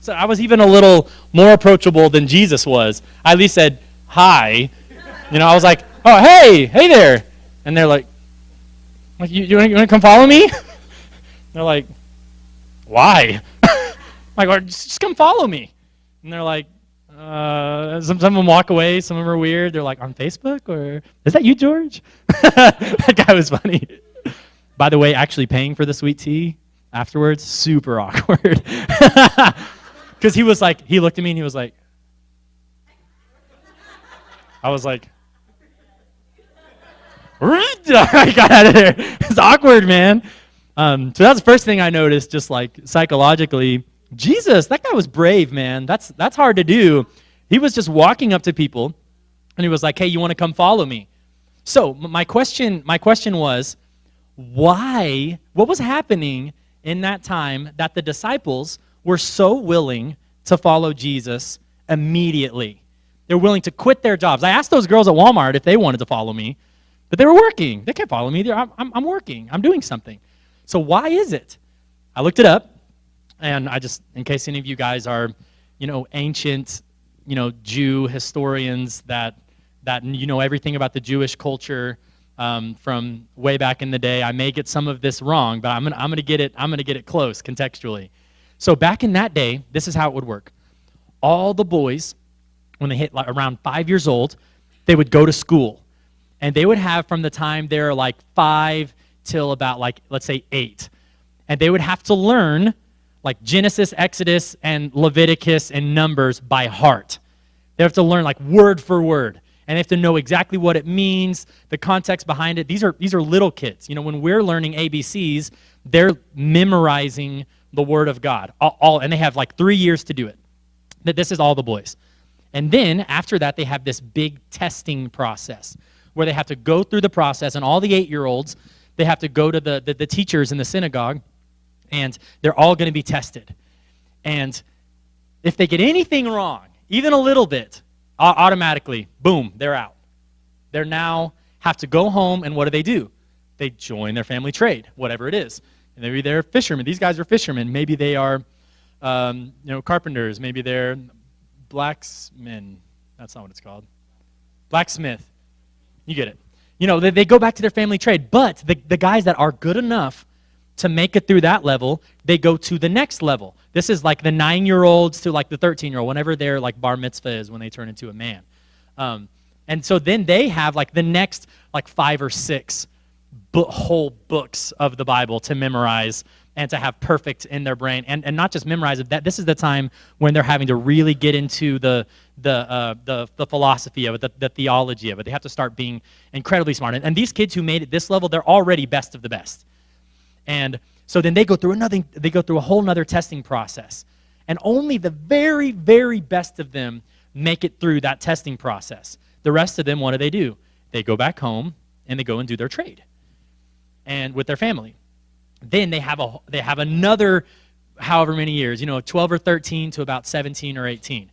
So I was even a little more approachable than Jesus was. I at least said, hi. I was like, oh, hey there. And they're like, you want to come follow me? They're like, why? I'm like, just come follow me. And they're like, some of them walk away. Some of them are weird. They're like, on Facebook? Or is that you, George? That guy was funny. By the way, actually paying for the sweet tea afterwards, super awkward. Because he looked at me and he was like, I was like, I got out of there. It's awkward, man. So that's the first thing I noticed, just like psychologically. Jesus, that guy was brave, man. That's hard to do. He was just walking up to people, and he was like, hey, you want to come follow me? So my question was, why? What was happening in that time that the disciples were so willing to follow Jesus immediately? They're willing to quit their jobs. I asked those girls at Walmart if they wanted to follow me, but they were working. They can't follow me. I'm working. I'm doing something. So why is it? I looked it up, and I just, in case any of you guys are, ancient, Jew historians that everything about the Jewish culture from way back in the day. I may get some of this wrong, but I'm gonna get it close contextually. So back in that day, this is how it would work. All the boys, when they hit around 5 years old, they would go to school. And they would have from the time they're like 5 till about let's say 8. And they would have to learn like Genesis, Exodus, and Leviticus and Numbers by heart. They have to learn like word for word. And they have to know exactly what it means, the context behind it. These are little kids. When we're learning ABCs, they're memorizing the Word of God. And they have like 3 years to do it. This is all the boys. And then after that, they have this big testing process where they have to go through the process, and all the 8-year-olds, they have to go to the teachers in the synagogue, and they're all going to be tested. And if they get anything wrong, even a little bit, automatically, boom, they're out. They now have to go home, and what do? They join their family trade, whatever it is. And maybe they're fishermen. These guys are fishermen. Maybe they are carpenters. Maybe they're blacksmen. That's not what it's called. Blacksmith. You get it. They go back to their family trade. But the guys that are good enough to make it through that level, they go to the next level. This is like the 9-year-olds to like the 13-year-old, whenever their like bar mitzvah is when they turn into a man. And so then they have like the next like 5 or 6 whole books of the Bible to memorize and to have perfect in their brain, and not just memorize it. That this is the time when they're having to really get into the philosophy of it, the theology of it. They have to start being incredibly smart. And these kids who made it this level, they're already best of the best. And so then they go through a whole nother testing process, and only the very, very best of them make it through that testing process. The rest of them, what do? They go back home and they go and do their trade, and with their family. Then they have another however many years, 12 or 13 to about 17 or 18.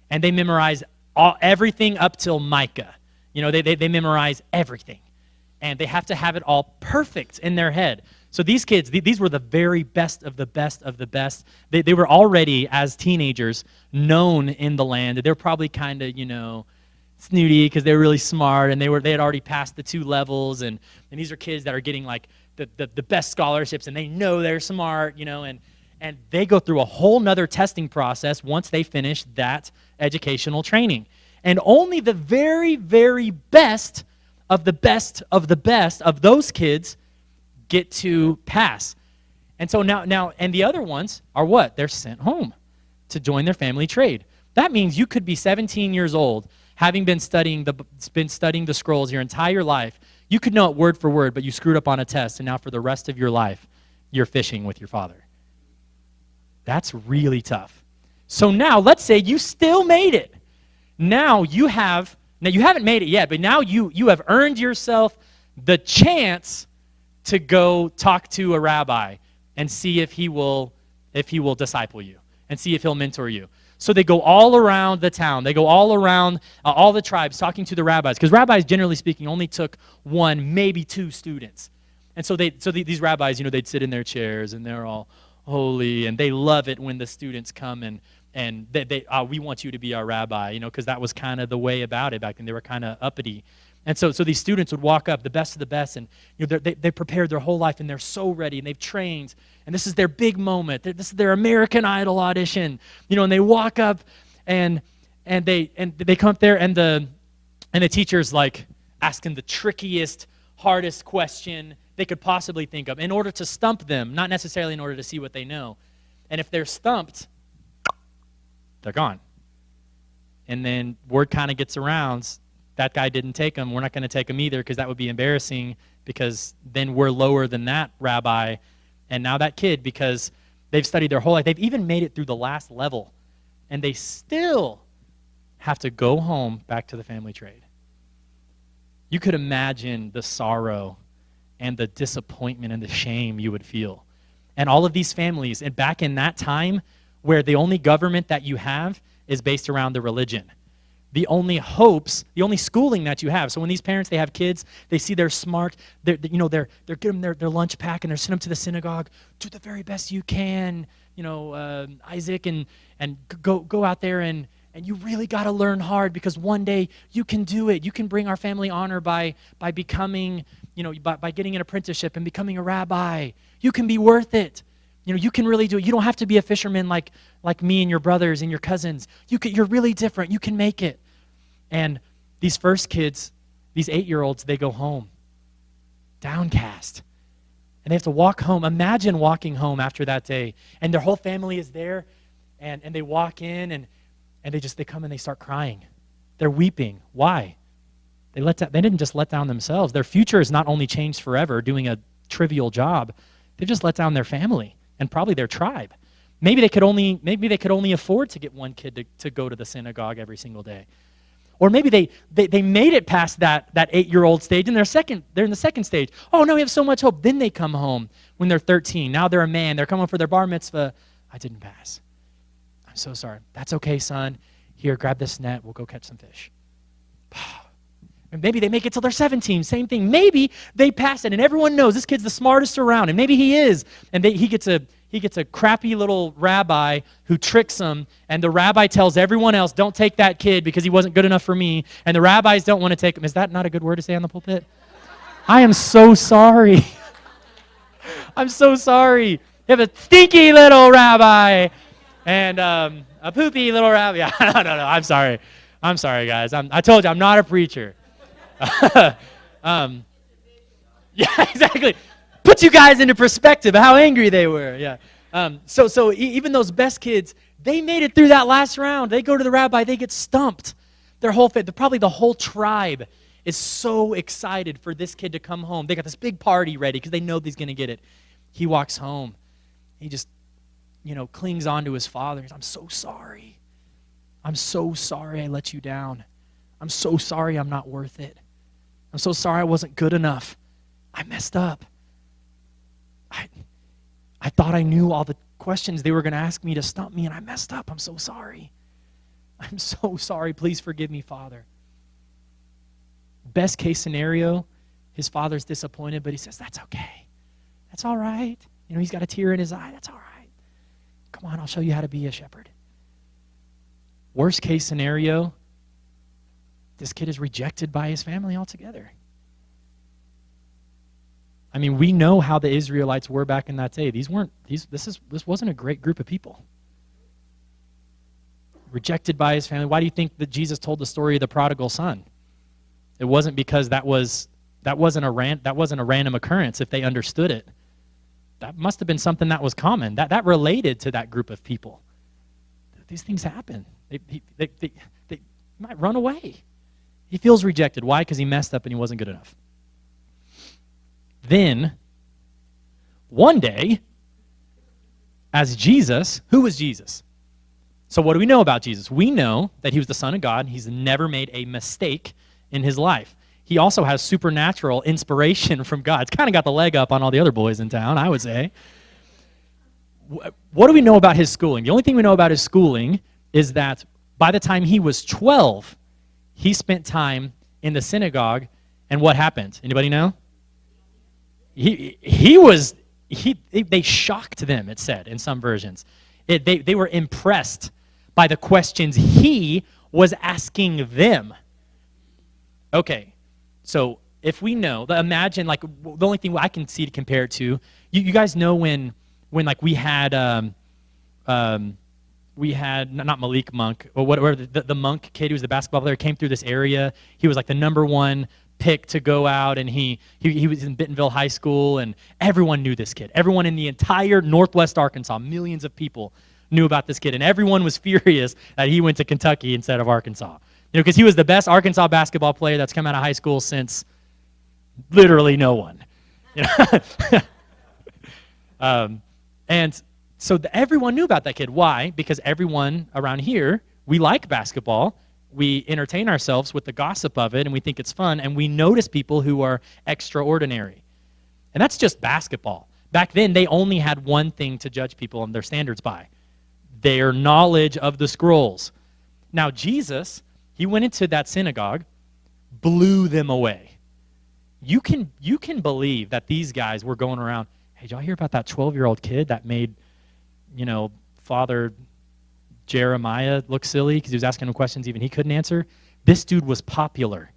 And they memorize everything up till Micah. They memorize everything. And they have to have it all perfect in their head. So these kids, these were the very best of the best of the best. They were already, as teenagers, known in the land. They were probably kind of, snooty because they were really smart, and they had already passed the 2 levels. And these are kids that are getting like the best scholarships, and they know they're smart, and they go through a whole nother testing process once they finish that educational training. And only the very, very best of the best of the best of those kids get to pass. And so now, and the other ones are what? They're sent home to join their family trade. That means you could be 17 years old, having been studying the scrolls your entire life. You could know it word for word, but you screwed up on a test, and now for the rest of your life, you're fishing with your father. That's really tough. So now, let's say you still made it. Now you haven't made it yet, but now you have earned yourself the chance to go talk to a rabbi and see if he will disciple you and see if he'll mentor you. So they go all around the town. They go all around all the tribes talking to the rabbis, because rabbis, generally speaking, only took 1, maybe 2 students. And so these rabbis, they'd sit in their chairs, and they're all, holy, and they love it when the students come and we want you to be our rabbi, because that was kind of the way about it back then. They were kind of uppity. And so these students would walk up, the best of the best, and they prepared their whole life, and they're so ready, and they've trained, and this is their big moment. This is their American Idol audition, and they walk up, and they come up there, and the teacher's like asking the trickiest, hardest question they could possibly think of in order to stump them, not necessarily in order to see what they know. And if they're stumped, they're gone. And then word kind of gets around, that guy didn't take them. We're not going to take them either, because that would be embarrassing, because then we're lower than that rabbi. And now that kid, because they've studied their whole life, they've even made it through the last level, and they still have to go home back to the family trade. You could imagine the sorrow and the disappointment and the shame you would feel. And all of these families, and back in that time where the only government that you have is based around the religion. The only hopes, the only schooling that you have. So when these parents, they have kids, they see they're smart, they're giving them their lunch pack, and they're sending them to the synagogue. Do the very best you can, Isaac, and go out there and you really got to learn hard, because one day you can do it. You can bring our family honor by becoming, by getting an apprenticeship and becoming a rabbi. You can be worth it. You can really do it. You don't have to be a fisherman like me and your brothers and your cousins. You're really different. You can make it. And these first kids, these 8-year-olds, they go home downcast. And they have to walk home. Imagine walking home after that day. And their whole family is there. And they walk in and they come and they start crying. They're weeping. Why? They didn't just let down themselves. Their future is not only changed forever doing a trivial job. They've just let down their family and probably their tribe. Maybe they could only afford to get one kid to go to the synagogue every single day. Or maybe they made it past that 8-year-old stage, and they're in the second stage. Oh, no, we have so much hope. Then they come home when they're 13. Now they're a man. They're coming for their bar mitzvah. I didn't pass. I'm so sorry. That's okay, son. Here, grab this net. We'll go catch some fish. And maybe they make it till they're 17. Same thing. Maybe they pass it, and everyone knows this kid's the smartest around, and maybe he is. And he gets a crappy little rabbi who tricks him, and the rabbi tells everyone else, don't take that kid because he wasn't good enough for me, and the rabbis don't want to take him. Is that not a good word to say on the pulpit? I am so sorry. I'm so sorry. You have a stinky little rabbi and a poopy little rabbi. Yeah, no, I'm sorry. I'm sorry, guys. I told you, I'm not a preacher. Yeah, exactly. Put you guys into perspective of how angry they were. Yeah. So even those best kids, they made it through that last round. They go to the rabbi, they get stumped. Probably the whole tribe is so excited for this kid to come home. They got this big party ready because they know he's going to get it. He walks home. He just, clings on to his father. I'm so sorry. I'm so sorry I let you down. I'm so sorry I'm not worth it. I'm so sorry I wasn't good enough. I messed up. I thought I knew all the questions they were going to ask me to stump me, and I messed up. I'm so sorry. I'm so sorry. Please forgive me, Father. Best case scenario, his father's disappointed, but he says, that's okay. That's all right. He's got a tear in his eye. That's all right. Come on, I'll show you how to be a shepherd. Worst case scenario, this kid is rejected by his family altogether. I mean, we know how the Israelites were back in that day. This wasn't a great group of people. Rejected by his family. Why do you think that Jesus told the story of the prodigal son? It wasn't because that wasn't a random occurrence if they understood it. That must have been something that was common. That related to that group of people. These things happen. They might run away. He feels rejected. Why? Because he messed up and he wasn't good enough. Then, one day, as Jesus, who was Jesus? So what do we know about Jesus? We know that he was the Son of God. He's never made a mistake in his life. He also has supernatural inspiration from God. It's kind of got the leg up on all the other boys in town, I would say. What do we know about his schooling? The only thing we know about his schooling is that by the time he was 12, he spent time in the synagogue, and what happened? Anybody know? He was they shocked them, it said in some versions. They were impressed by the questions he was asking them. Okay, so if we know, imagine like the only thing I can see to compare it to, you guys know when like we had not Malik Monk, or whatever, the Monk kid who was the basketball player came through this area. He was like the number one pick to go out, and he was in Bentonville High School, and everyone knew this kid. Everyone in the entire Northwest Arkansas, millions of people knew about this kid, and everyone was furious that he went to Kentucky instead of Arkansas. Because he was the best Arkansas basketball player that's come out of high school since literally no one. And so everyone knew about that kid. Why? Because everyone around here, we like basketball. We entertain ourselves with the gossip of it, and we think it's fun, and we notice people who are extraordinary. And that's just basketball. Back then, they only had one thing to judge people and their standards by: their knowledge of the scrolls. Now, Jesus, he went into that synagogue, blew them away. You can believe that these guys were going around, hey, did y'all hear about that 12-year-old kid that made, Father Jeremiah look silly because he was asking him questions even he couldn't answer? This dude was popular.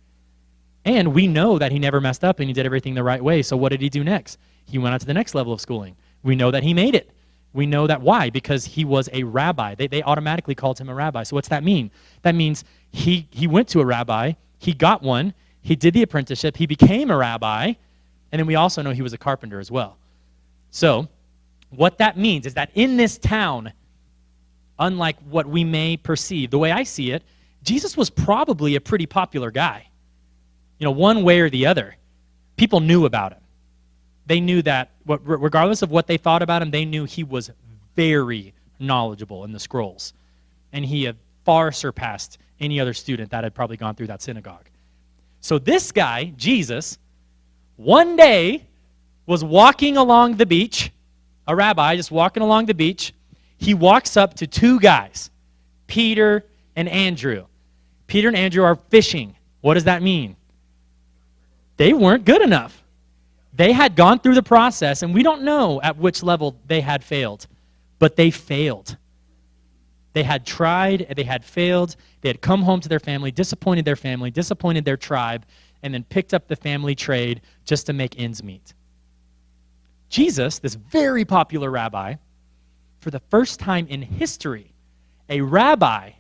And we know that he never messed up and he did everything the right way. So what did he do next? He went on to the next level of schooling. We know that he made it. We know that. Why? Because he was a rabbi. They automatically called him a rabbi. So what's that mean? That means he went to a rabbi, he got one, he did the apprenticeship, he became a rabbi, and then we also know he was a carpenter as well. So what that means is that in this town, unlike what we may perceive, the way I see it, Jesus was probably a pretty popular guy. One way or the other. People knew about him. They knew that, regardless of what they thought about him, they knew he was very knowledgeable in the scrolls. And he had far surpassed any other student that had probably gone through that synagogue. So this guy, Jesus, one day was walking along the beach, a rabbi just walking along the beach. He walks up to two guys, Peter and Andrew. Peter and Andrew are fishing. What does that mean? They weren't good enough. They had gone through the process, and we don't know at which level they had failed, but they failed. They had tried, they had failed, they had come home to their family, disappointed their tribe, and then picked up the family trade just to make ends meet. Jesus, this very popular rabbi, for the first time in history, a rabbi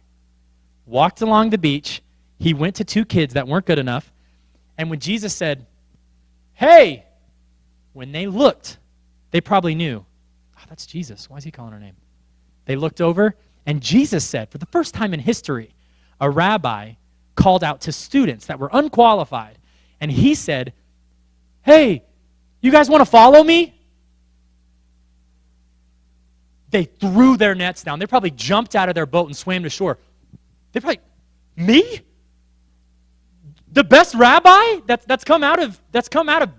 walked along the beach. He went to two kids that weren't good enough, and when Jesus said, hey, when they looked, they probably knew, oh, that's Jesus. Why is he calling her name? They looked over, and Jesus said, for the first time in history, a rabbi called out to students that were unqualified, and he said, hey, you guys want to follow me? They threw their nets down. They probably jumped out of their boat and swam to shore. They probably, me? The best rabbi that's come out of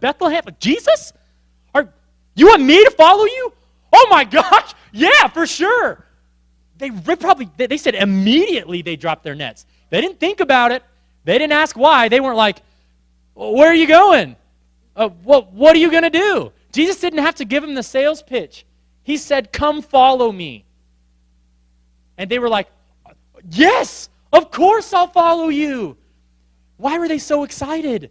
Bethlehem? Like, Jesus? You want me to follow you? Oh my gosh, yeah, for sure. They said immediately they dropped their nets. They didn't think about it. They didn't ask why. They weren't like, where are you going? What are you going to do? Jesus didn't have to give them the sales pitch. He said, come follow me. And they were like, yes, of course I'll follow you. Why were they so excited?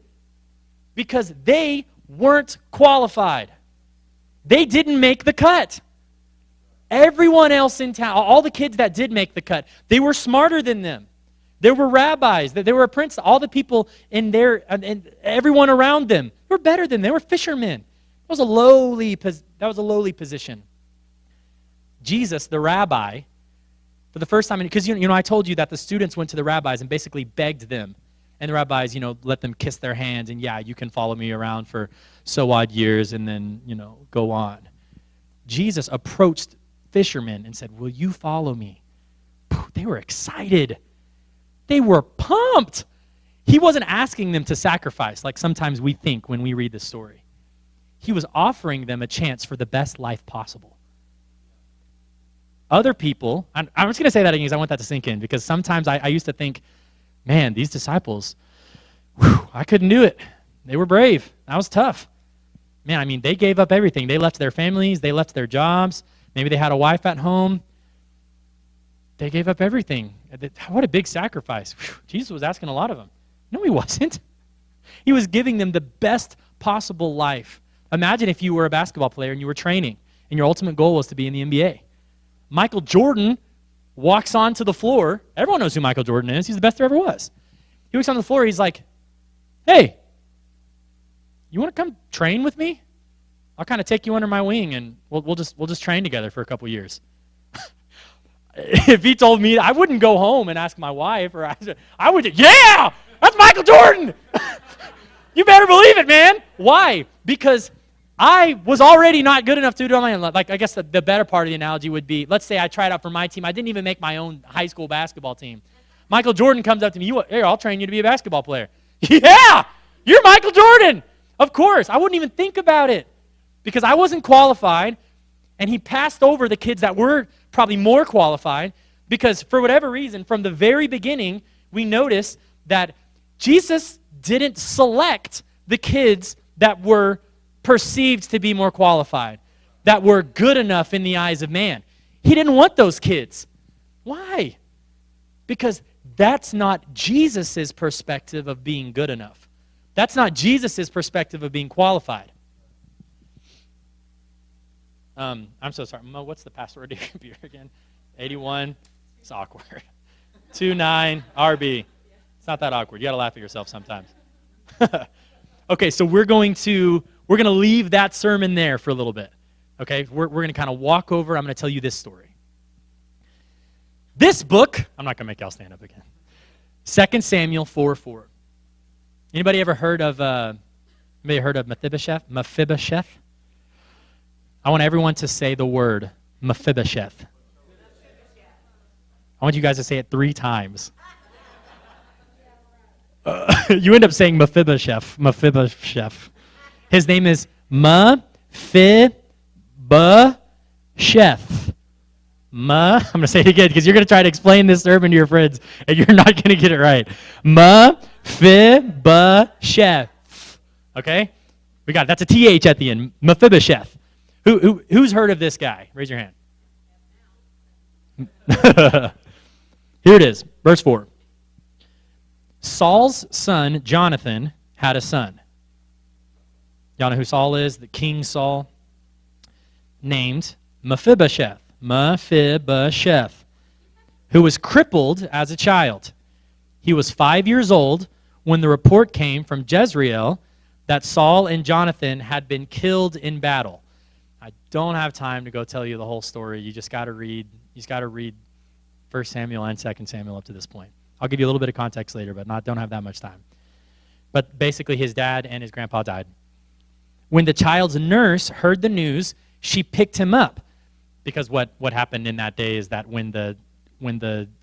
Because they weren't qualified. They didn't make the cut. Everyone else in town, all the kids that did make the cut, they were smarter than them. There were rabbis, there were apprentices, all the people in there, and everyone around them were better than them. They were fishermen. That was a lowly position. Jesus, the rabbi, for the first time, because I told you that the students went to the rabbis and basically begged them. And the rabbis, let them kiss their hands, and yeah, you can follow me around for so odd years and then, go on. Jesus approached fishermen and said, will you follow me? They were excited. They were pumped. He wasn't asking them to sacrifice like sometimes we think when we read this story. He was offering them a chance for the best life possible. Other people, I'm just going to say that again because I want that to sink in, because sometimes I used to think, man, these disciples, I couldn't do it. They were brave. That was tough. man, I mean, they gave up everything. They left their families. They left their jobs. Maybe they had a wife at home. They gave up everything. What a big sacrifice. Whew, Jesus was asking a lot of them. No, he wasn't. He was giving them the best possible life. Imagine if you were a basketball player and you were training and your ultimate goal was to be in the NBA. Michael Jordan walks onto the floor. Everyone knows who Michael Jordan is. He's the best there ever was. He walks on the floor. He's like, hey, you want to come train with me? I'll kind of take you under my wing and we'll just train together for a couple years. If he told me, I wouldn't go home and ask my wife, or I would, yeah, that's Michael Jordan. You better believe it, man. Why? Because I was already not good enough to do it on my own. Like, I guess the better part of the analogy would be, let's say I tried out for my team. I didn't even make my own high school basketball team. Michael Jordan comes up to me, here, I'll train you to be a basketball player. Yeah, you're Michael Jordan. Of course. I wouldn't even think about it because I wasn't qualified, and he passed over the kids that were probably more qualified because for whatever reason, from the very beginning, we notice that Jesus didn't select the kids that were perceived to be more qualified, that were good enough in the eyes of man. He didn't want those kids. Why? Because that's not Jesus' perspective of being good enough. That's not Jesus' perspective of being qualified. I'm so sorry. Mo, what's the password to your computer again? 81. It's awkward. 29 RB. It's not that awkward. You got to laugh at yourself sometimes. Okay, so we're going to leave that sermon there for a little bit. Okay, we're going to kind of walk over. I'm going to tell you this story. This book, I'm not going to make y'all stand up again. 2 Samuel 4:4. Anybody ever heard of Mephibosheth? Mephibosheth? I want everyone to say the word Mephibosheth. I want you guys to say it 3 times. You end up saying Mephibosheth. Mephibosheth. His name is Mephibosheth. I'm going to say it again because you're going to try to explain this sermon to your friends and you're not going to get it right. Mephibosheth. Okay? We got it. That's a TH at the end. Mephibosheth. Who's heard of this guy? Raise your hand. Here it is. Verse 4. Saul's son, Jonathan, had a son. Y'all know who Saul is? The King Saul. Named Mephibosheth. Mephibosheth. Who was crippled as a child. He was 5 years old when the report came from Jezreel that Saul and Jonathan had been killed in battle. I don't have time to go tell you the whole story. You just got to read 1 Samuel and 2 Samuel up to this point. I'll give you a little bit of context later, but don't have that much time. But basically his dad and his grandpa died. When the child's nurse heard the news, she picked him up. Because what happened in that day is that when the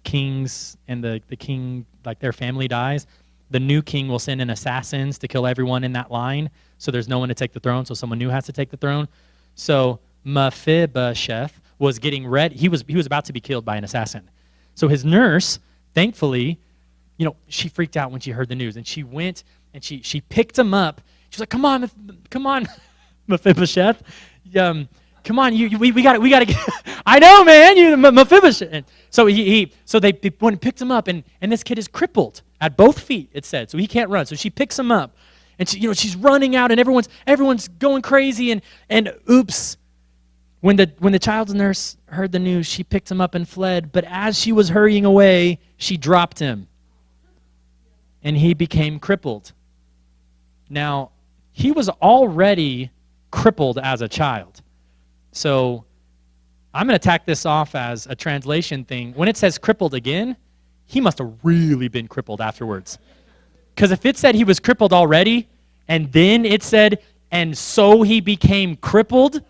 kings and the king, like their family dies, the new king will send in assassins to kill everyone in that line. So there's no one to take the throne, so someone new has to take the throne. So Mephibosheth was getting ready. He was about to be killed by an assassin. So his nurse, thankfully, she freaked out when she heard the news, and she went and she picked him up. She was like, "Come on, Mephibosheth, come on, we got to get." I know, man, you Mephibosheth. And so they went and picked him up, and this kid is crippled at both feet. It said, so he can't run. So she picks him up. And she's running out, and everyone's going crazy, and oops. When the child's nurse heard the news, she picked him up and fled. But as she was hurrying away, she dropped him, and he became crippled. Now, he was already crippled as a child. So I'm going to tack this off as a translation thing. When it says crippled again, he must have really been crippled afterwards. Because if it said he was crippled already, and then it said, and so he became crippled,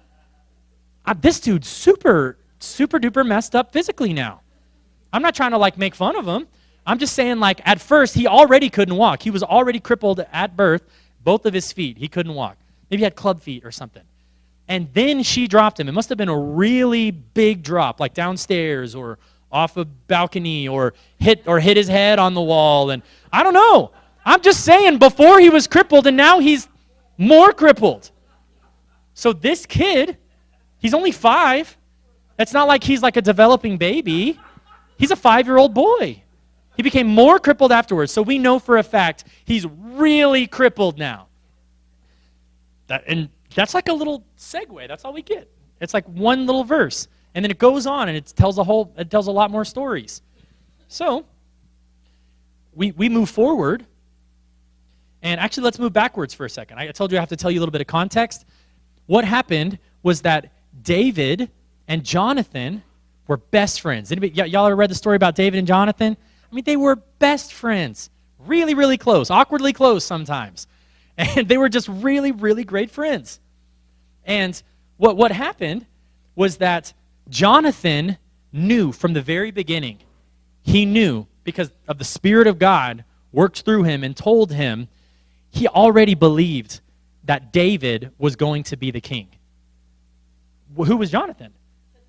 this dude's super, super duper messed up physically now. I'm not trying to make fun of him. I'm just saying at first he already couldn't walk. He was already crippled at birth, both of his feet. He couldn't walk. Maybe he had club feet or something. And then she dropped him. It must have been a really big drop, like downstairs or off a balcony or hit his head on the wall. And I don't know. I'm just saying before he was crippled and now he's more crippled. So this kid, he's only 5. It's not like he's like a developing baby. He's a 5-year-old boy. He became more crippled afterwards. So we know for a fact he's really crippled now. And that's like a little segue. That's all we get. It's like one little verse. And then it goes on and it tells a lot more stories. So we move forward. And actually, let's move backwards for a second. I told you I have to tell you a little bit of context. What happened was that David and Jonathan were best friends. Y'all ever read the story about David and Jonathan? I mean, they were best friends. Really, really close. Awkwardly close sometimes. And they were just really, really great friends. And what happened was that Jonathan knew from the very beginning. He knew because of the Spirit of God worked through him and told him he already believed that David was going to be the king. Who was Jonathan?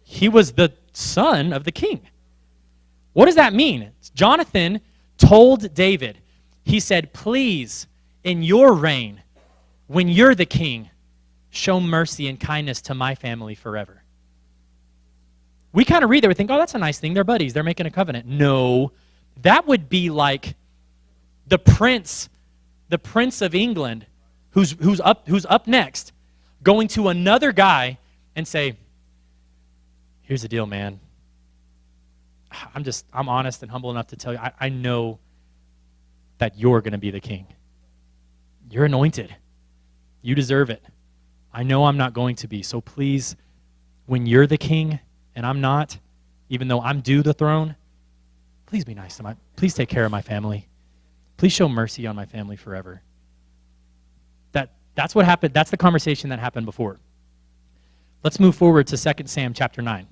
He was the son of the king. What does that mean? Jonathan told David, he said, please, in your reign, when you're the king, show mercy and kindness to my family forever. We kind of read that, we think, oh, that's a nice thing. They're buddies. They're making a covenant. No, that would be like the prince of England, who's up next, going to another guy and say, here's the deal, man. I'm honest and humble enough to tell you, I know that you're going to be the king. You're anointed. You deserve it. I know I'm not going to be. So please, when you're the king and I'm not, even though I'm due the throne, please be nice to please take care of my family. Please show mercy on my family forever. That's what happened. That's the conversation that happened before. Let's move forward to 2 Sam chapter 9.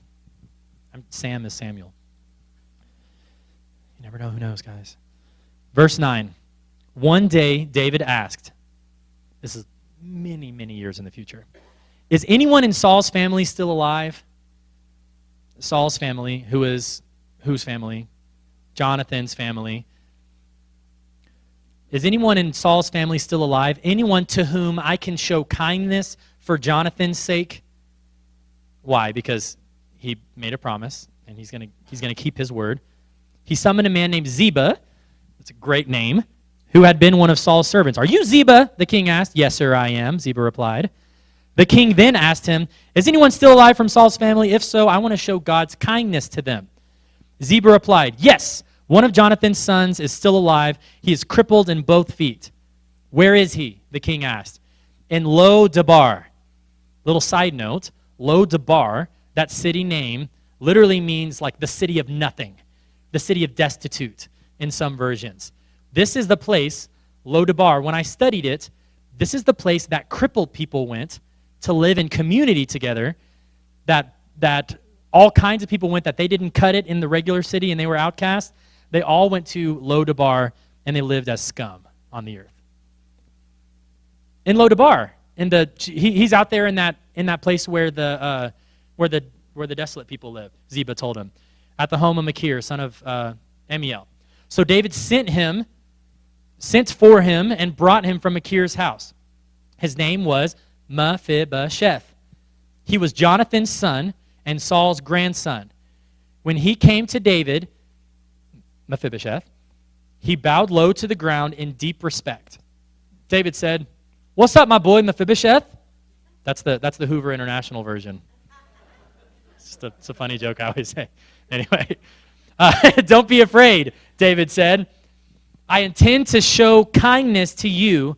Sam is Samuel. You never know who knows, guys. Verse 9. One day David asked, this is many, many years in the future, is anyone in Saul's family still alive? Saul's family, whose family? Jonathan's family. Is anyone in Saul's family still alive? Anyone to whom I can show kindness for Jonathan's sake? Why? Because he made a promise, and he's gonna keep his word. He summoned a man named Ziba. That's a great name. Who had been one of Saul's servants. Are you Ziba? The king asked. Yes, sir, I am, Ziba replied. The king then asked him, is anyone still alive from Saul's family? If so, I want to show God's kindness to them. Ziba replied, yes, one of Jonathan's sons is still alive. He is crippled in both feet. Where is he? The king asked. In Lo-Debar. Little side note, Lo-Debar, that city name, literally means like the city of nothing, the city of destitute in some versions. This is the place, Lo-Debar, when I studied it, this is the place that crippled people went to live in community together, that all kinds of people went, that they didn't cut it in the regular city and they were outcast. They all went to Lo-Debar and they lived as scum on the earth. In Lo-Debar, he's out there in that place where the desolate people live. Ziba told him, at the home of Machir, son of Amiel. So David sent for him and brought him from Machir's house. His name was Mephibosheth. He was Jonathan's son and Saul's grandson. When he came to David, Mephibosheth, he bowed low to the ground in deep respect. David said, what's up, my boy Mephibosheth? That's the Hoover International version. It's a funny joke I always say. Anyway, don't be afraid, David said. I intend to show kindness to you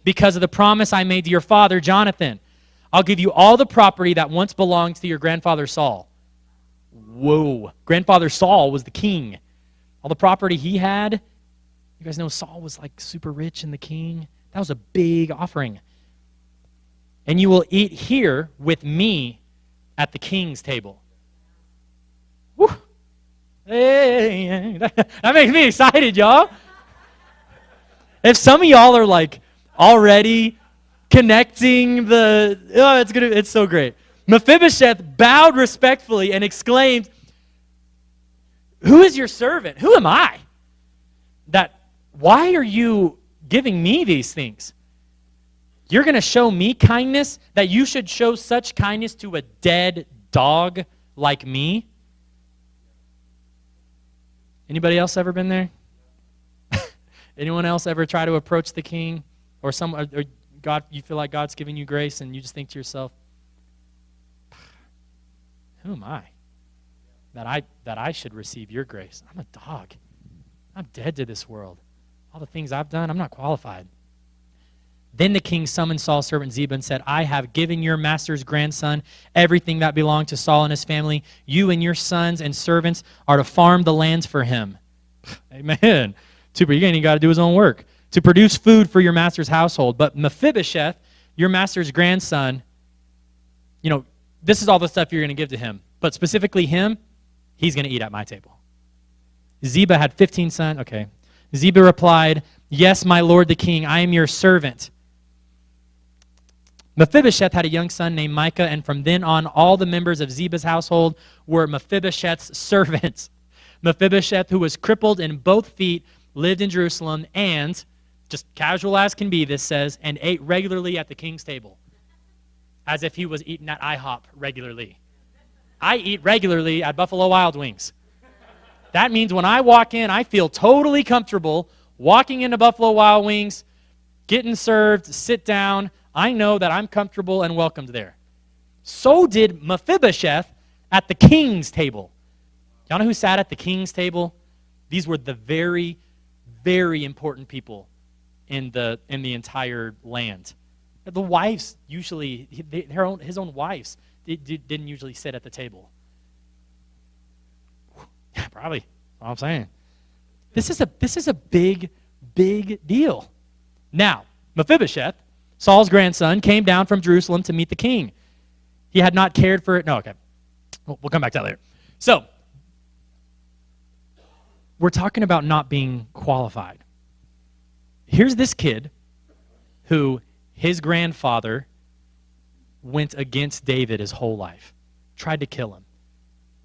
because of the promise I made to your father, Jonathan. I'll give you all the property that once belonged to your grandfather Saul. Whoa. Grandfather Saul was the king. All the property he had, you guys know Saul was like super rich and the king. That was a big offering. And you will eat here with me at the king's table. Woo. Hey, that makes me excited, y'all. If some of y'all are like already connecting it's so great. Mephibosheth bowed respectfully and exclaimed, who is your servant? Who am I? Why are you giving me these things? You're going to show me kindness that you should show such kindness to a dead dog like me? Anybody else ever been there? Anyone else ever try to approach the king or God? You feel like God's giving you grace and you just think to yourself, who am I that I should receive your grace? I'm a dog. I'm dead to this world. All the things I've done, I'm not qualified. Then the king summoned Saul's servant Ziba and said, I have given your master's grandson everything that belonged to Saul and his family. You and your sons and servants are to farm the lands for him. Amen. You ain't got to do his own work. To produce food for your master's household. But Mephibosheth, your master's grandson, this is all the stuff you're going to give to him. But specifically him, he's going to eat at my table. Ziba had 15 sons. Okay. Ziba replied, yes, my lord the king, I am your servant. Mephibosheth had a young son named Micah, and from then on, all the members of Ziba's household were Mephibosheth's servants. Mephibosheth, who was crippled in both feet, lived in Jerusalem, and, just casual as can be, this says, and ate regularly at the king's table, as if he was eating at IHOP regularly. I eat regularly at Buffalo Wild Wings. That means when I walk in, I feel totally comfortable walking into Buffalo Wild Wings, getting served, sit down. I know that I'm comfortable and welcomed there. So did Mephibosheth at the king's table. Y'all know who sat at the king's table? These were the very, very important people in the entire land. The wives usually, his own wives didn't usually sit at the table. Probably. That's all I'm saying. This is a big, big deal. Now, Mephibosheth, Saul's grandson, came down from Jerusalem to meet the king. He had not cared for it. No, okay. We'll come back to that later. So, we're talking about not being qualified. Here's this kid who his grandfather went against David his whole life, tried to kill him.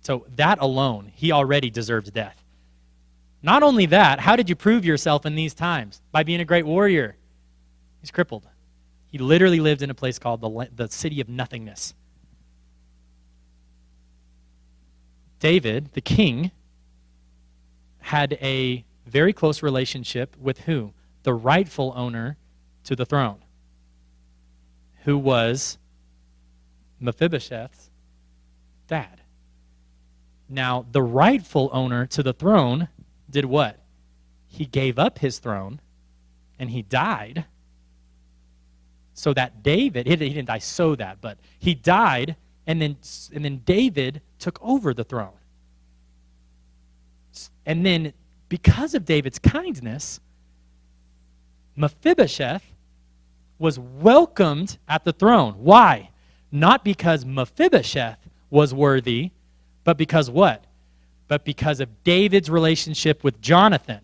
So that alone, he already deserved death. Not only that, how did you prove yourself in these times? By being a great warrior. He's crippled. He literally lived in a place called the city of nothingness. David, the king, had a very close relationship with who? The rightful owner to the throne, who was Mephibosheth's dad. Now, the rightful owner to the throne did what? He gave up his throne, and he died, so that David, he didn't die so that, but he died, and then David took over the throne. And then, because of David's kindness, Mephibosheth was welcomed at the throne. Why? Not because Mephibosheth was worthy, but because what? But because of David's relationship with Jonathan.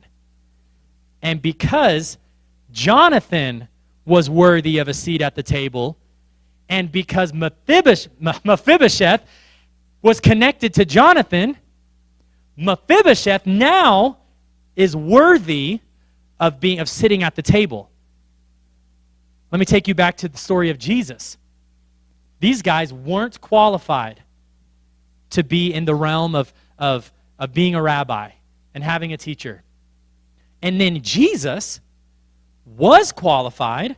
And because Jonathan was worthy of a seat at the table, and because Mephibosheth was connected to Jonathan, Mephibosheth now is worthy of sitting at the table. Let me take you back to the story of Jesus. These guys weren't qualified to be in the realm of being a rabbi and having a teacher. And then Jesus was qualified,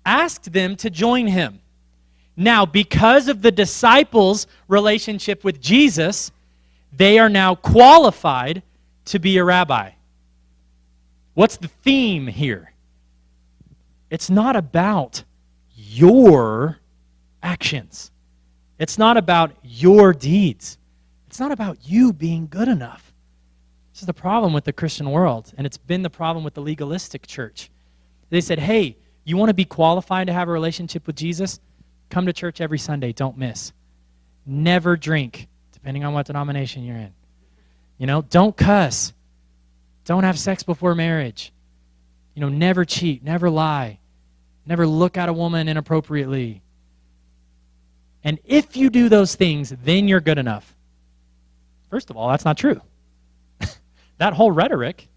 asked them to join him. Now, because of the disciples' relationship with Jesus, they are now qualified to be a rabbi. What's the theme here? It's not about your actions. It's not about your deeds. It's not about you being good enough. This is the problem with the Christian world, and it's been the problem with the legalistic church. They said, hey, you want to be qualified to have a relationship with Jesus? Come to church every Sunday. Don't miss. Never drink, depending on what denomination you're in. Don't cuss. Don't have sex before marriage. Never cheat, never lie, never look at a woman inappropriately. And if you do those things, then you're good enough. First of all, that's not true. That whole rhetoric,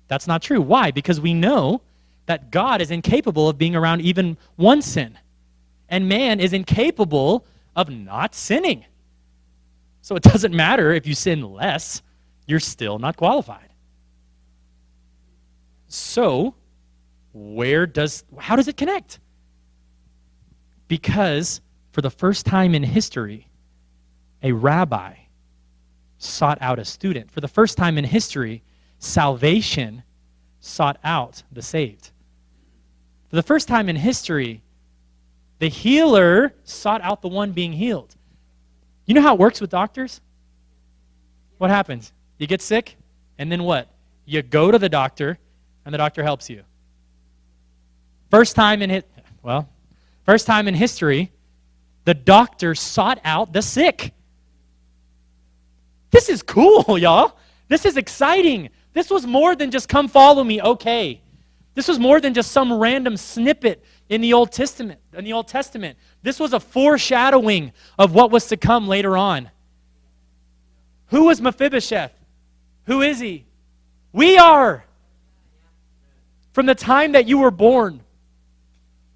that's not true. Why? Because we know that God is incapable of being around even one sin. And man is incapable of not sinning. So it doesn't matter if you sin less, you're still not qualified. So, how does it connect? Because for the first time in history, a rabbi sought out a student. For the first time in history, salvation sought out the saved. For the first time in history, the healer sought out the one being healed. You know how it works with doctors? What happens? You get sick, and then what? You go to the doctor, and the doctor helps you. First time in history, the doctor sought out the sick. This is cool, y'all. This is exciting. This was more than just come follow me, okay. This was more than just some random snippet in the Old Testament. This was a foreshadowing of what was to come later on. Who was Mephibosheth? Who is he? We are. From the time that you were born,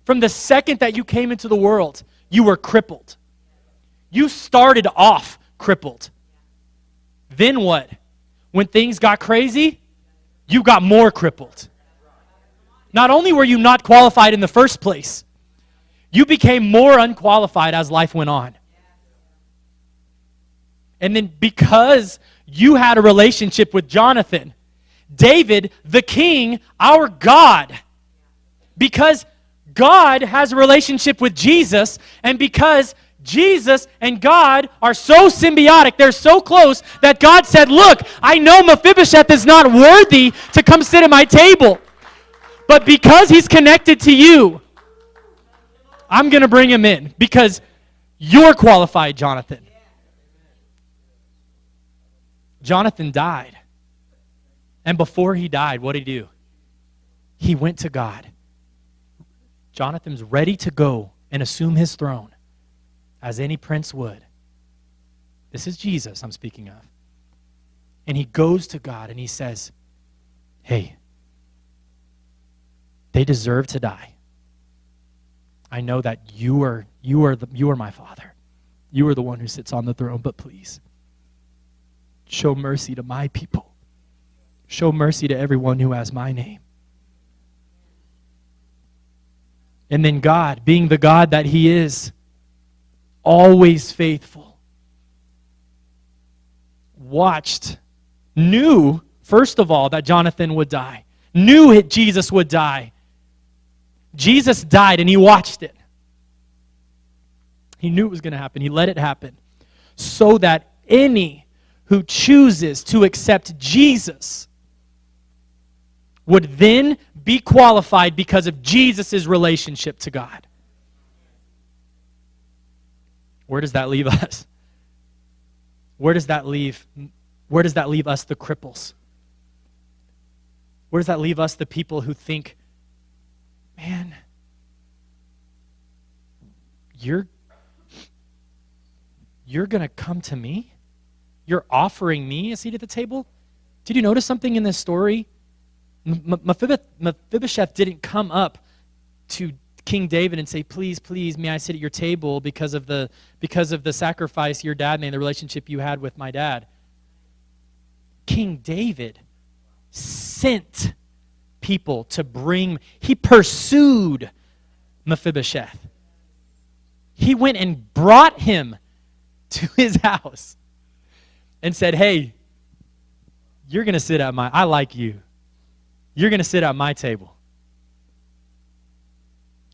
from the second that you came into the world, you were crippled. You started off crippled. Then what? When things got crazy, you got more crippled. Not only were you not qualified in the first place, you became more unqualified as life went on. And then because you had a relationship with Jonathan, David, the king, our God, because God has a relationship with Jesus, and because Jesus and God are so symbiotic, they're so close, that God said, look, I know Mephibosheth is not worthy to come sit at my table, but because he's connected to you, I'm going to bring him in, because you're qualified, Jonathan. Jonathan died. And before he died, what did he do? He went to God. Jonathan's ready to go and assume his throne, as any prince would. This is Jesus I'm speaking of. And he goes to God and he says, hey, they deserve to die. I know that you are my Father. You are the one who sits on the throne, but please, show mercy to my people. Show mercy to everyone who has my name. And then God, being the God that he is, always faithful, knew, first of all, that Jonathan would die, knew Jesus would die. Jesus died and he watched it. He knew it was going to happen. He let it happen so that any who chooses to accept Jesus would then be qualified because of Jesus' relationship to God. Where does that leave us? Where does that leave us, the cripples? Where does that leave us, the people who think, man, you're going to come to me? You're offering me a seat at the table? Did you notice something in this story? Mephibosheth didn't come up to King David and say, please, please, may I sit at your table because of the sacrifice your dad made, the relationship you had with my dad. King David sent people to he pursued Mephibosheth. He went and brought him to his house and said, hey, you're going to sit at I like you. You're going to sit at my table.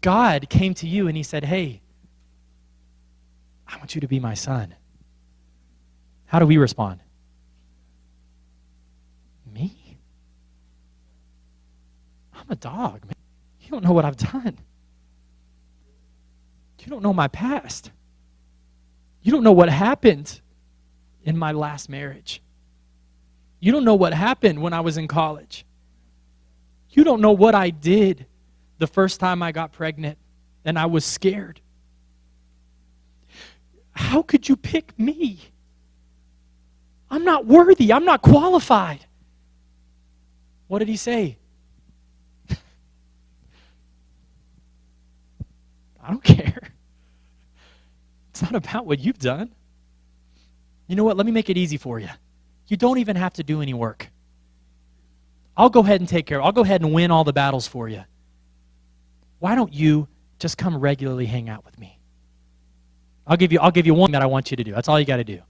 God came to you and he said, hey, I want you to be my son. How do we respond? Me? I'm a dog, man. You don't know what I've done. You don't know my past. You don't know what happened in my last marriage. You don't know what happened when I was in college. You don't know what I did the first time I got pregnant and I was scared. How could you pick me? I'm not worthy. I'm not qualified. What did he say? I don't care. It's not about what you've done. You know what? Let me make it easy for you. You don't even have to do any work. I'll go ahead and take care of it. I'll go ahead and win all the battles for you. Why don't you just come regularly hang out with me? I'll give you one that I want you to do. That's all you got to do.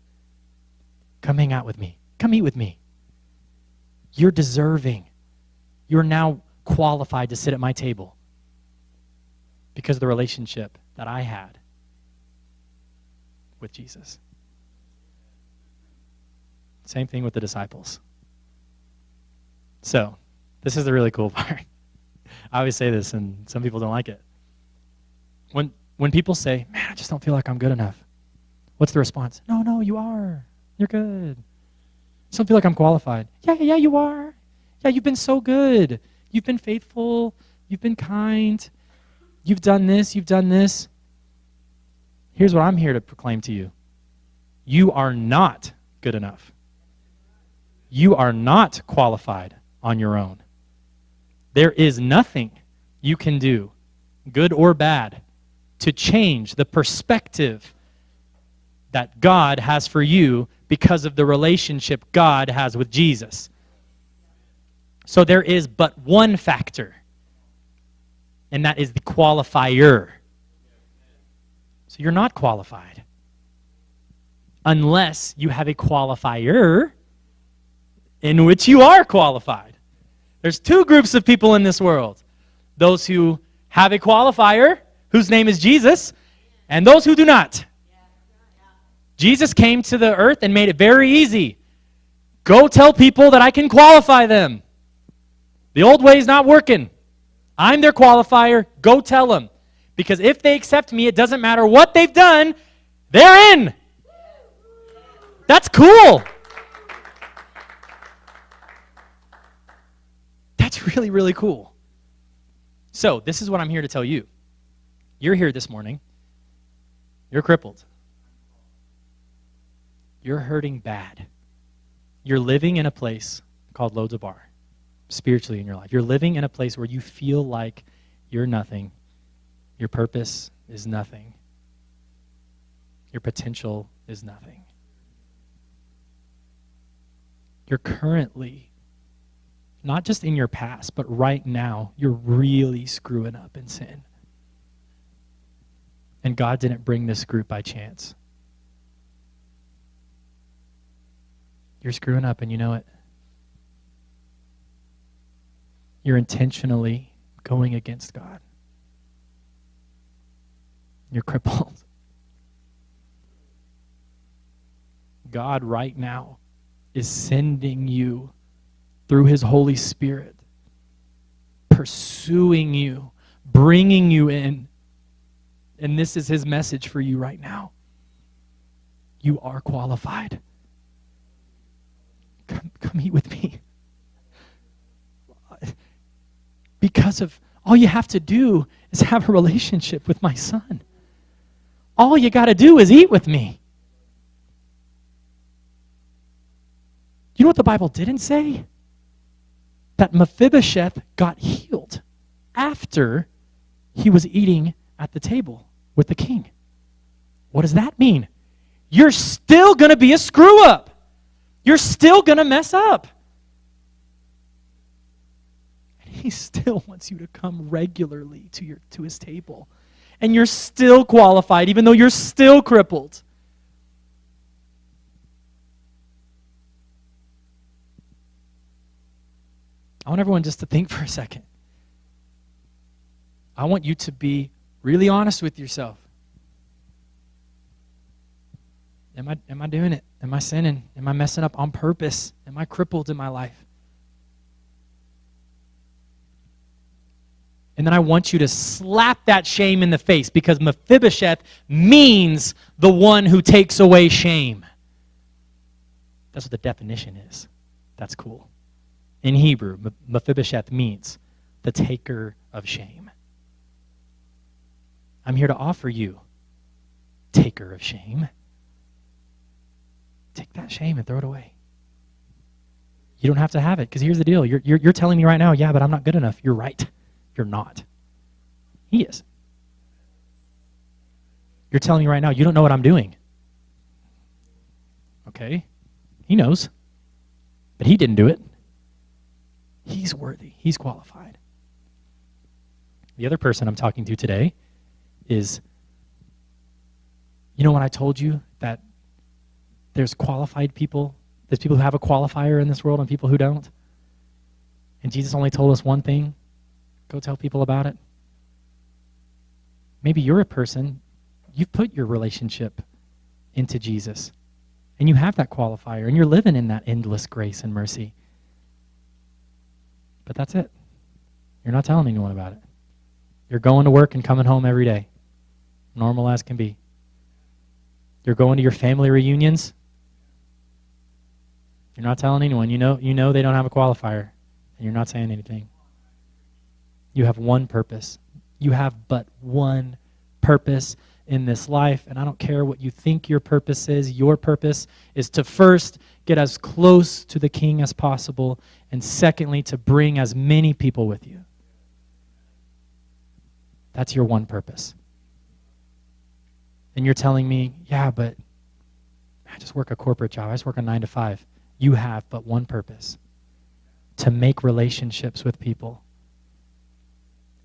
Come hang out with me. Come eat with me. You're deserving. You're now qualified to sit at my table because of the relationship that I had with Jesus. Same thing with the disciples. So, this is the really cool part. I always say this, and some people don't like it. When people say, man, I just don't feel like I'm good enough, what's the response? No, you are. You're good. Just don't feel like I'm qualified. Yeah, you are. Yeah, you've been so good. You've been faithful. You've been kind. You've done this. You've done this. Here's what I'm here to proclaim to you. You are not good enough. You are not qualified on your own. There is nothing you can do, good or bad, to change the perspective that God has for you because of the relationship God has with Jesus. So there is but one factor, and that is the qualifier. So you're not qualified unless you have a qualifier in which you are qualified. There's two groups of people in this world. Those who have a qualifier, whose name is Jesus, and those who do not. Jesus came to the earth and made it very easy. Go tell people that I can qualify them. The old way is not working. I'm their qualifier. Go tell them. Because if they accept me, it doesn't matter what they've done, they're in. That's cool. That's really, really cool. So, this is what I'm here to tell you. You're here this morning. You're crippled. You're hurting bad. You're living in a place called Lodabar, spiritually in your life. You're living in a place where you feel like you're nothing. Your purpose is nothing. Your potential is nothing. You're currently, not just in your past, but right now, you're really screwing up in sin. And God didn't bring this group by chance. You're screwing up and you know it. You're intentionally going against God. You're crippled. God right now is sending you through his Holy Spirit, pursuing you, bringing you in. And this is his message for you right now. You are qualified. Come eat with me. Because of all you have to do is have a relationship with my son. All you got to do is eat with me. You know what the Bible didn't say? That Mephibosheth got healed after he was eating at the table with the king. What does that mean? You're still going to be a screw up. You're still going to mess up. And he still wants you to come regularly to his table. And you're still qualified, even though you're still crippled. I want everyone just to think for a second. I want you to be really honest with yourself. Am I doing it? Am I sinning? Am I messing up on purpose? Am I crippled in my life? And then I want you to slap that shame in the face, because Mephibosheth means the one who takes away shame. That's what the definition is. That's cool. In Hebrew, Mephibosheth means the taker of shame. I'm here to offer you, taker of shame. Take that shame and throw it away. You don't have to have it, because here's the deal. You're telling me right now, yeah, but I'm not good enough. You're right. You're not. He is. You're telling me right now you don't know what I'm doing. Okay, he knows, but he didn't do it. He's worthy. He's qualified. The other person I'm talking to today is, you know when I told you that there's qualified people, there's people who have a qualifier in this world and people who don't? And Jesus only told us one thing, go tell people about it. Maybe you're a person, you've put your relationship into Jesus, and you have that qualifier, and you're living in that endless grace and mercy. But that's it. You're not telling anyone about it. You're going to work and coming home every day, normal as can be. You're going to your family reunions. You're not telling anyone. You know they don't have a qualifier, and you're not saying anything. You have one purpose. You have but one purpose in this life, and I don't care what you think your purpose is. Your purpose is to first get as close to the King as possible, and secondly, to bring as many people with you. That's your one purpose. And you're telling me, yeah, but I just work a corporate job. I just work a 9 to 5. You have but one purpose, to make relationships with people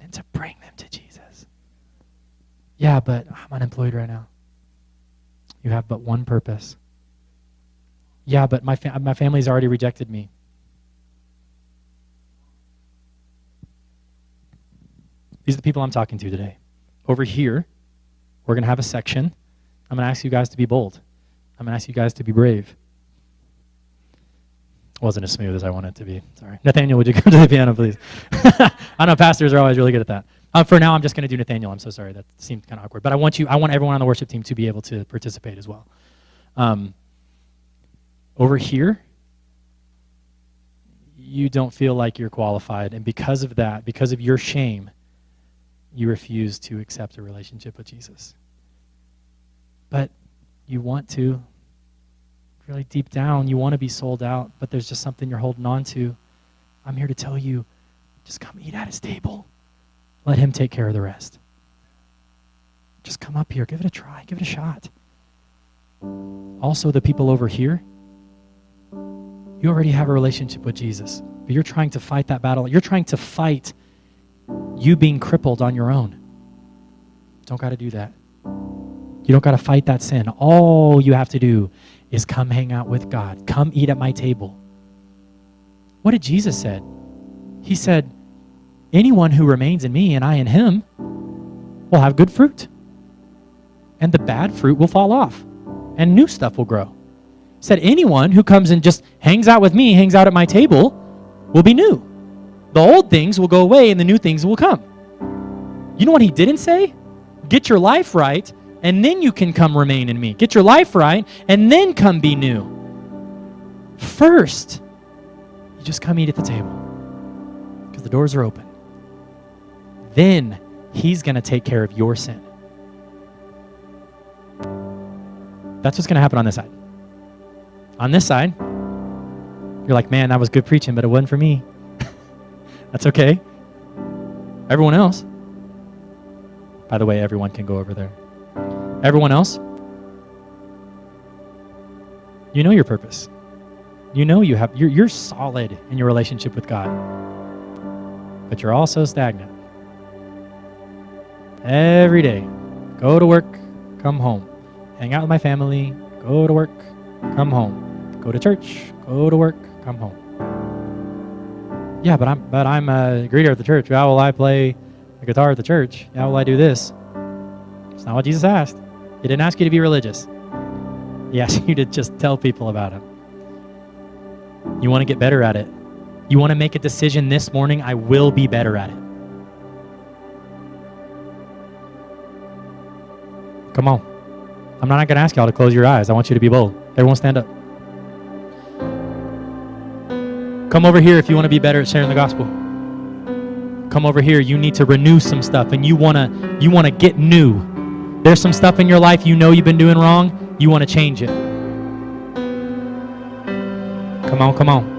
and to bring them to Jesus. Yeah, but I'm unemployed right now. You have but one purpose. Yeah, but my family's already rejected me. These are the people I'm talking to today. Over here, we're going to have a section. I'm going to ask you guys to be bold. I'm going to ask you guys to be brave. Wasn't as smooth as I wanted it to be. Sorry. Nathaniel, would you come to the piano, please? I know pastors are always really good at that. For now, I'm just going to do Nathaniel. I'm so sorry. That seemed kind of awkward. But I want everyone on the worship team to be able to participate as well. Over here, you don't feel like you're qualified. And because of that, because of your shame, you refuse to accept a relationship with Jesus. But you want to. Really deep down, you want to be sold out, but there's just something you're holding on to. I'm here to tell you, just come eat at his table. Let him take care of the rest. Just come up here. Give it a try. Give it a shot. Also, the people over here, you already have a relationship with Jesus, but you're trying to fight that battle. You're trying to fight you being crippled on your own. Don't got to do that. You don't got to fight that sin. All you have to do is come hang out with God. Come eat at my table. What did Jesus say? He said, anyone who remains in me and I in him will have good fruit. And the bad fruit will fall off. And new stuff will grow. He said, anyone who comes and just hangs out with me, hangs out at my table, will be new. The old things will go away and the new things will come. You know what he didn't say? Get your life right, and then you can come remain in me. Get your life right, and then come be new. First, you just come eat at the table because the doors are open. Then he's going to take care of your sin. That's what's going to happen on this side. On this side, you're like, man, that was good preaching, but it wasn't for me. That's okay. Everyone else, by the way, everyone can go over there. Everyone else, you know your purpose. You know you're solid in your relationship with God. But you're also stagnant. Every day, go to work, come home. Hang out with my family, go to work, come home. Go to church, go to work, come home. Yeah, but I'm a greeter at the church. How will I play the guitar at the church? How will I do this? It's not what Jesus asked. He didn't ask you to be religious. He asked you to just tell people about him. You want to get better at it. You want to make a decision this morning, I will be better at it. Come on. I'm not going to ask y'all to close your eyes. I want you to be bold. Everyone stand up. Come over here if you want to be better at sharing the gospel. Come over here. You need to renew some stuff, and you want to get new. There's some stuff in your life you know you've been doing wrong. You want to change it. Come on, come on.